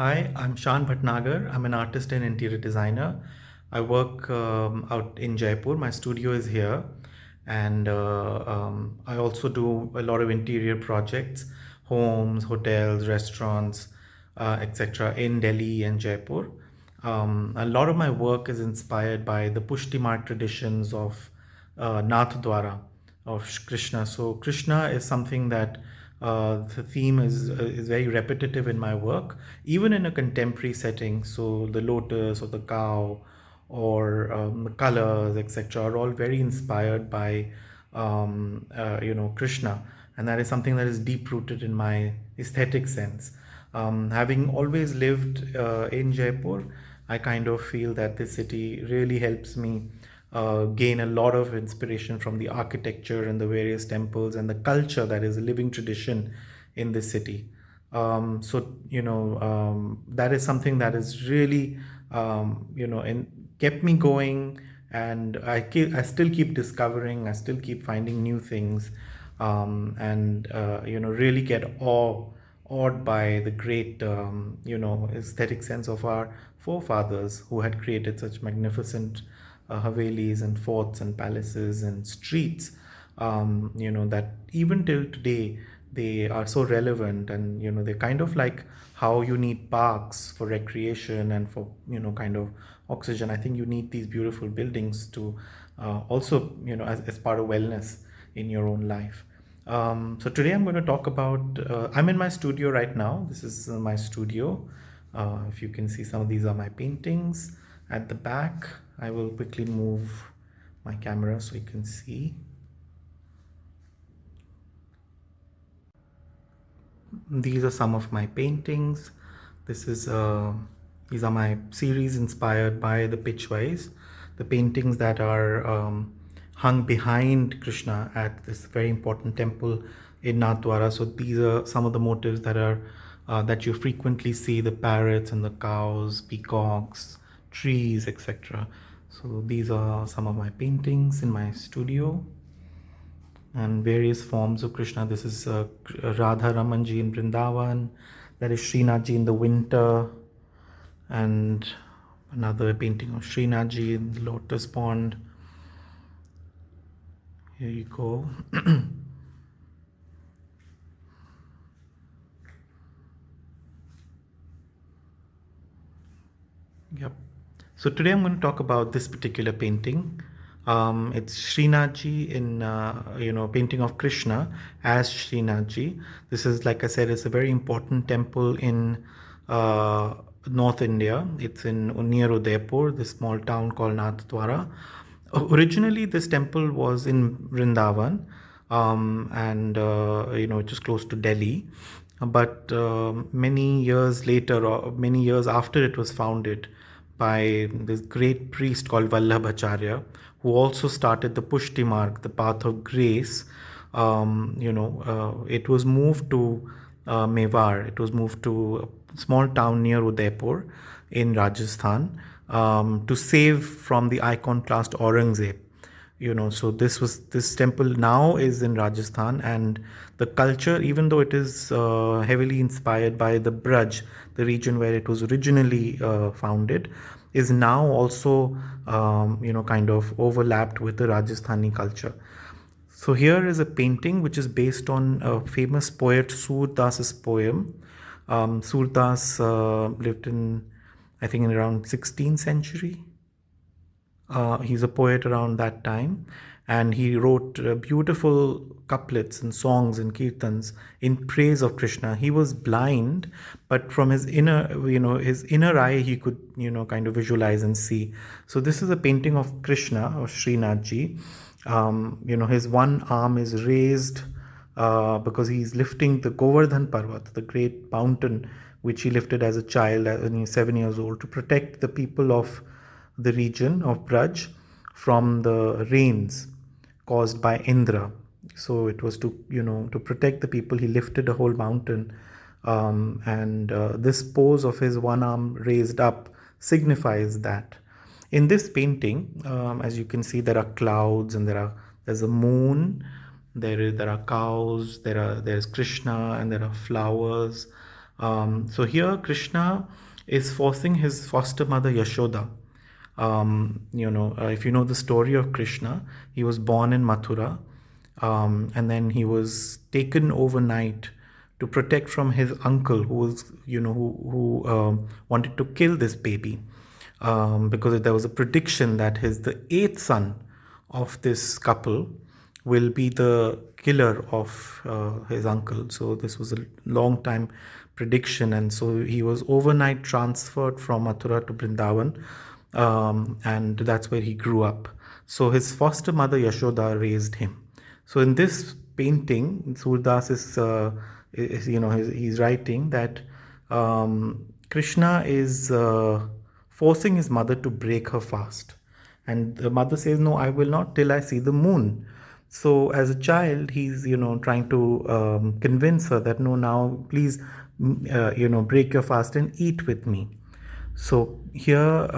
Hi, I'm Shan Bhatnagar. I'm an artist and interior designer. I work out in Jaipur. My studio is here. And I also do a lot of interior projects, homes, hotels, restaurants, etc. in Delhi and Jaipur. A lot of my work is inspired by the Pushti Mart traditions of Nath Dwara of Krishna. So Krishna is something that the theme is very repetitive in my work, even in a contemporary setting. So the lotus or the cow or the colors, etc., are all very inspired by Krishna, and that is something that is deep rooted in my aesthetic sense. Having always lived in Jaipur, I kind of feel that this city really helps me gain a lot of inspiration from the architecture and the various temples and the culture that is a living tradition in this city. That is something that is really, and kept me going. And I still keep discovering, I still keep finding new things, and really get awed by the great, aesthetic sense of our forefathers who had created such magnificent Havelis and forts and palaces and streets, that even till today they are so relevant. And they're kind of like how you need parks for recreation and for kind of oxygen. I think you need these beautiful buildings to also, as part of wellness in your own life. So today I'm going to talk about, I'm in my studio right now. This is my studio. If you can see, some of these are my paintings at the back. I will quickly move my camera so you can see. These are some of my paintings. This is these are my series inspired by the Pitchwise, the paintings that are hung behind Krishna at this very important temple in Nathdwara. So these are some of the motifs that are that you frequently see: the parrots and the cows, peacocks, trees, etc. So these are some of my paintings in my studio, and various forms of Krishna. This is Radha Ramanji in Vrindavan. That is Srinathji in the winter, and another painting of Srinathji in the lotus pond. Here you go. Yep. So today I'm going to talk about this particular painting. It's Srinathji in painting of Krishna as Srinathji. This is, like I said, it's a very important temple in North India. It's in near Udaipur, this small town called Nathdwara. Originally, this temple was in Vrindavan, and it is close to Delhi. But many years later, or many years after it was founded, by this great priest called Vallabhacharya, who also started the Pushti Marg, the path of grace. It was moved to Mewar. It was moved to a small town near Udaipur in Rajasthan, to save from the iconoclast Aurangzeb. So this temple now is in Rajasthan, and the culture, even though it is heavily inspired by the Braj, the region where it was originally founded, is now also kind of overlapped with the Rajasthani culture. So here is a painting which is based on a famous poet Surdas's poem. Surdas lived in, I think, in around 16th century. He's a poet around that time, and he wrote beautiful couplets and songs and kirtans in praise of Krishna. He was blind, but from his inner eye, he could, kind of visualize and see. So this is a painting of Krishna, of Srinathji. His one arm is raised because he's lifting the Govardhan Parvat, the great mountain which he lifted as a child, when he was 7 years old, to protect the people of the region of Braj from the rains caused by Indra. So it was to protect the people. He lifted a whole mountain, and this pose of his one arm raised up signifies that. In this painting, as you can see, there are clouds, and there's a moon. There are cows. There's Krishna, and there are flowers. So here Krishna is forcing his foster mother Yashoda. If you know the story of Krishna, he was born in Mathura, and then he was taken overnight to protect from his uncle, who was, who wanted to kill this baby, because there was a prediction that the eighth son of this couple will be the killer of his uncle. So this was a long time prediction, and so he was overnight transferred from Mathura to Brindavan, and that's where he grew up. So his foster mother Yashoda raised him. So in this painting, Surdas he's writing that Krishna is forcing his mother to break her fast. And the mother says, "No, I will not till I see the moon." So as a child, he's, trying to convince her that, "No, now please, break your fast and eat with me." So here,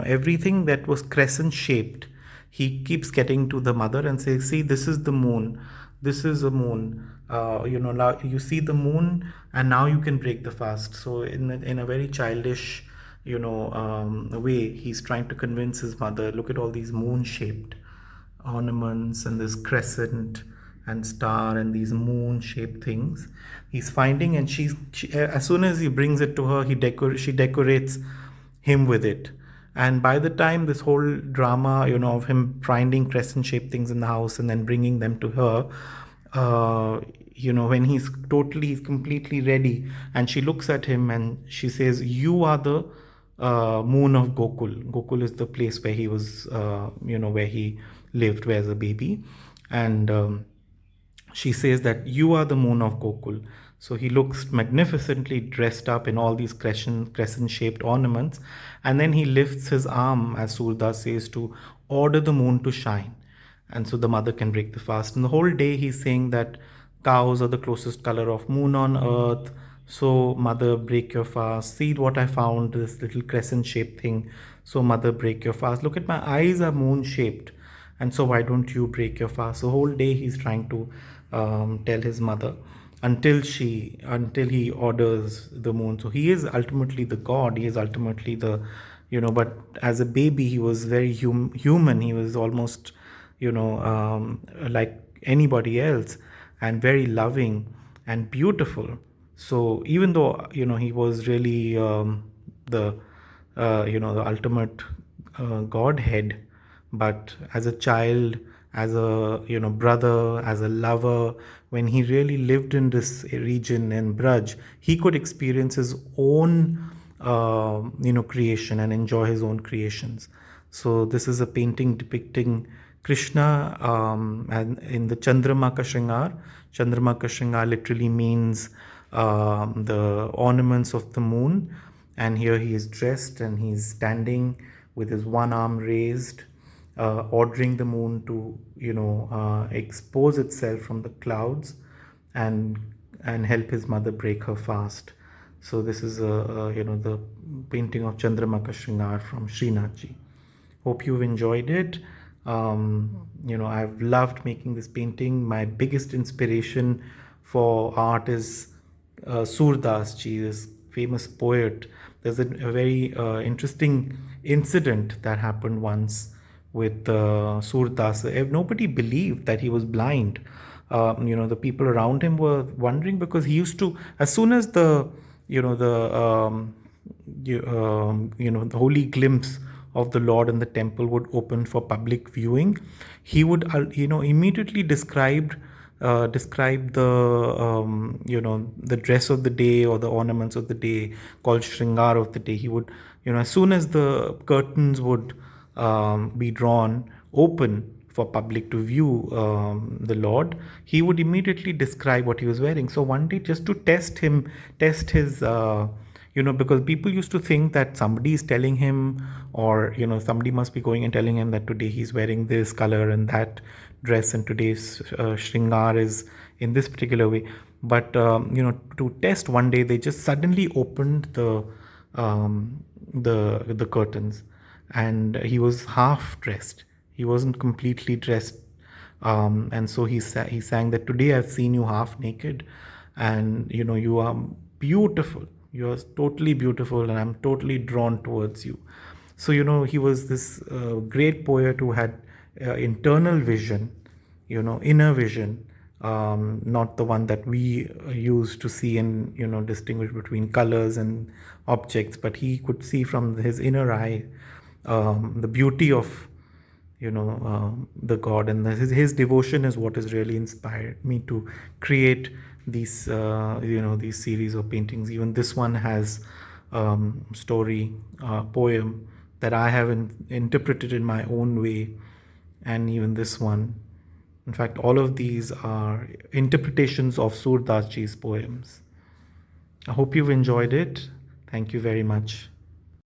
everything that was crescent shaped, he keeps getting to the mother and says, "See, this is the moon. This is a moon. Now you see the moon, and now you can break the fast." So in a very childish, way, he's trying to convince his mother. Look at all these moon shaped ornaments and this crescent and star and these moon shaped things he's finding, and as soon as he brings it to her, she decorates him with it. And by the time this whole drama, of him finding crescent shaped things in the house and then bringing them to her, when he's completely ready, and she looks at him and she says, "You are the moon of Gokul." Gokul is the place where he was, where he lived as a baby. And she says that, "You are the moon of Gokul." So he looks magnificently dressed up in all these crescent shaped ornaments. And then he lifts his arm, as Surdas says, to order the moon to shine. And so the mother can break the fast. And the whole day he's saying that cows are the closest color of moon on earth. So mother, break your fast. See what I found, this little crescent shaped thing. So mother, break your fast. Look at my eyes are moon shaped. And so why don't you break your fast? The whole day he's trying to tell his mother until he orders the moon. So he is ultimately the god. He is ultimately the, but as a baby he was very human. He was almost, like anybody else, and very loving and beautiful. So even though, he was really the the ultimate godhead, but as a child, as a, brother, as a lover, when he really lived in this region in Braj, he could experience his own creation and enjoy his own creations. So this is a painting depicting Krishna, and in the Chandramaka Shringar. Chandramaka Shringar literally means the ornaments of the moon. And here he is dressed and he's standing with his one arm raised, ordering the moon to, expose itself from the clouds and help his mother break her fast. So this is the painting of Chandramaka Shringar from Srinathji. Hope you've enjoyed it. I've loved making this painting. My biggest inspiration for art is Surdas ji, this famous poet. There's a very interesting incident that happened once with Surdas. Nobody believed that he was blind. The people around him were wondering, because he used to, as soon as the, the holy glimpse of the Lord in the temple would open for public viewing, he would, immediately describe the, the dress of the day or the ornaments of the day, called Shringar of the day. He would, as soon as the curtains would be drawn open for public to view the Lord, he would immediately describe what he was wearing. So one day, just to test his, because people used to think that somebody is telling him, or, somebody must be going and telling him that today he's wearing this color and that dress, and today's Shringar is in this particular way. But, to test, one day they just suddenly opened the curtains, and he was half dressed. He wasn't completely dressed. And so he sang that, "Today I've seen you half naked, and you are beautiful. You're totally beautiful, and I'm totally drawn towards you. So, he was this great poet who had internal vision, inner vision, not the one that we use to see and, distinguish between colors and objects, but he could see from his inner eye the beauty of the god, and his devotion is what has really inspired me to create these series of paintings. Even this one has story, poem that I have interpreted in my own way, and even this one. In fact, all of these are interpretations of Surdas ji's poems. I hope you've enjoyed it. Thank you very much.